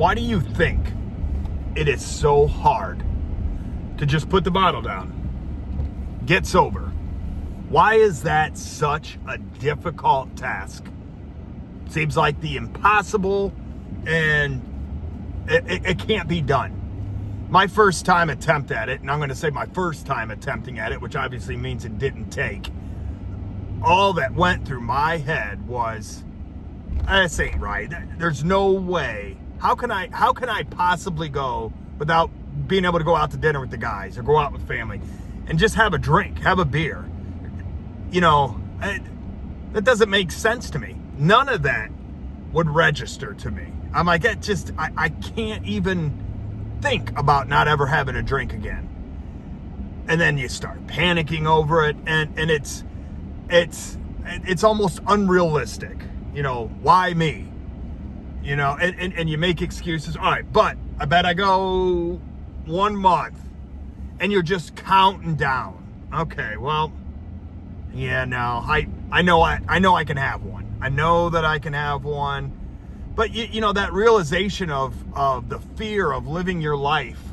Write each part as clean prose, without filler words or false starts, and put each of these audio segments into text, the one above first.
Why do you think it is so hard to just put the bottle down, get sober? Why is that such a difficult task? Seems like the impossible, and it can't be done. My first time attempt at it, and I'm going to say my first time attempting at it, which obviously means it didn't take, all that went through my head was, this ain't right. There's no way. How can I possibly go without being able to go out to dinner with the guys or go out with family and just have a drink, have a beer? You know, that doesn't make sense to me. None of that would register to me. I'm like, I can't even think about not ever having a drink again. And then you start panicking over it, and it's almost unrealistic. You know, why me? You know, and you make excuses. All right, but I bet I go 1 month, and you're just counting down. Okay, well, yeah, no, I know I can have one. I know that I can have one. But you know, that realization of the fear of living your life,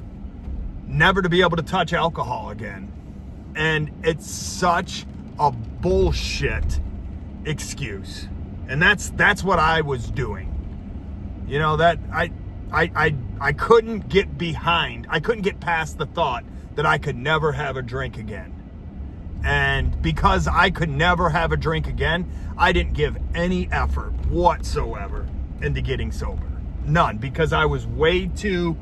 never to be able to touch alcohol again. And it's such a bullshit excuse. And that's what I was doing. You know, that I couldn't get behind. I couldn't get past the thought that I could never have a drink again. And because I could never have a drink again, I didn't give any effort whatsoever into getting sober. None, because I was way too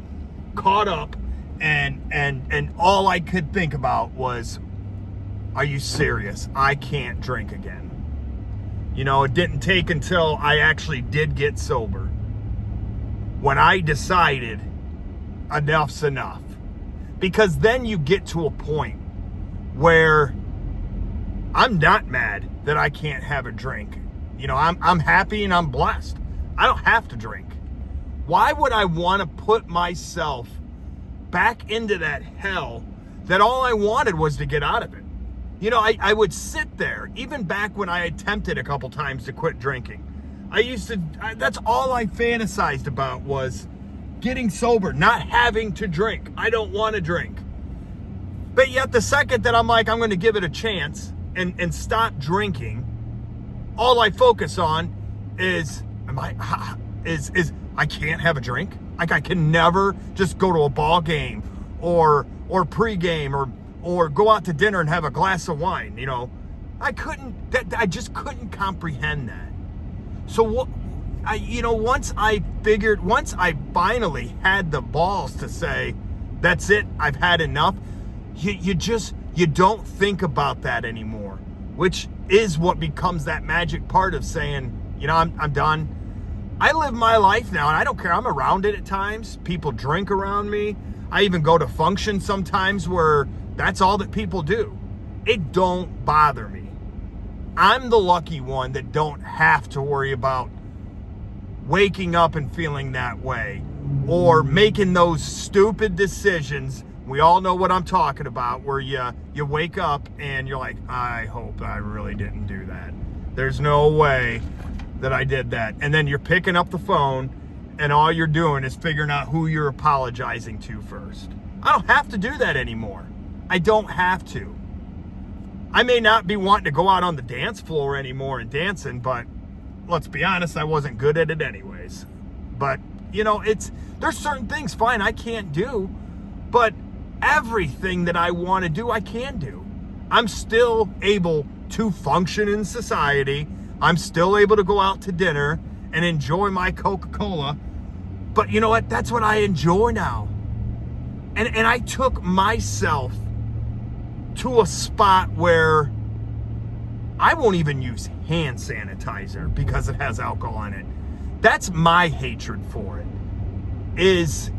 caught up, and all I could think about was, are you serious? I can't drink again. You know, it didn't take until I actually did get sober when I decided enough's enough. Because then you get to a point where I'm not mad that I can't have a drink. You know, I'm happy and I'm blessed. I don't have to drink. Why would I want to put myself back into that hell that all I wanted was to get out of it? You know, I would sit there, even back when I attempted a couple times to quit drinking. That's all I fantasized about, was getting sober, not having to drink. I don't want to drink. But yet the second that I'm like, I'm going to give it a chance and stop drinking, all I focus on is, I can't have a drink. Like, I can never just go to a ball game or pregame or go out to dinner and have a glass of wine. You know, I just couldn't comprehend that. So once I finally had the balls to say, that's it, I've had enough, you don't think about that anymore, which is what becomes that magic part of saying, you know, I'm done. I live my life now, and I don't care. I'm around it at times. People drink around me. I even go to functions sometimes where that's all that people do. It don't bother me. I'm the lucky one that don't have to worry about waking up and feeling that way, or making those stupid decisions. We all know what I'm talking about, where you wake up and you're like, I hope I really didn't do that. There's no way that I did that. And then you're picking up the phone, and all you're doing is figuring out who you're apologizing to first. I don't have to do that anymore. I don't have to. I may not be wanting to go out on the dance floor anymore and dancing, but let's be honest, I wasn't good at it anyways. But, you know, there's certain things, fine, I can't do, but everything that I want to do, I can do. I'm still able to function in society. I'm still able to go out to dinner and enjoy my Coca-Cola. But you know what? That's what I enjoy now. And I took myself to a spot where I won't even use hand sanitizer because it has alcohol in it. That's my hatred for it. Is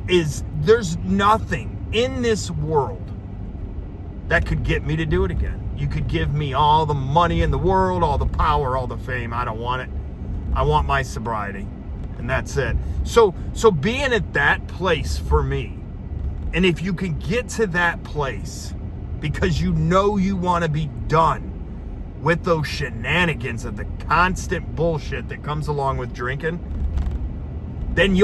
there's nothing in this world that could get me to do it again. You could give me all the money in the world, all the power, all the fame. I don't want it. I want my sobriety, and that's it. So being at that place for me, and if you can get to that place because you know you want to be done with those shenanigans of the constant bullshit that comes along with drinking, then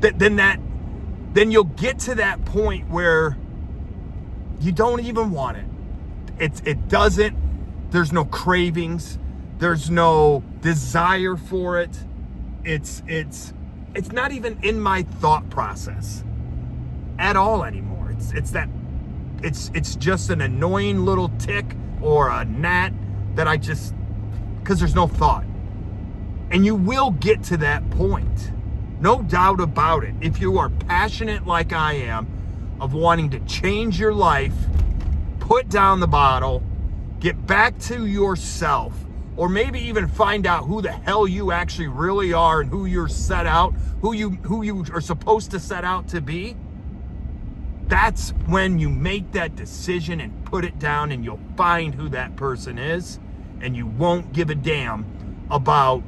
then you'll get to that point where you don't even want it. There's no cravings. There's no desire for it. It's not even in my thought process at all anymore. It's just an annoying little tick or a gnat that because there's no thought. And you will get to that point. No doubt about it. If you are passionate like I am of wanting to change your life, put down the bottle, get back to yourself, or maybe even find out who the hell you actually really are and who you are supposed to set out to be, that's when you make that decision and put it down, and you'll find who that person is, and you won't give a damn about,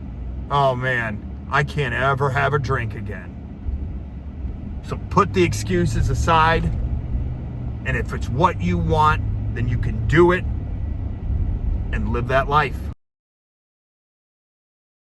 oh man, I can't ever have a drink again. So put the excuses aside, and if it's what you want, then you can do it and live that life.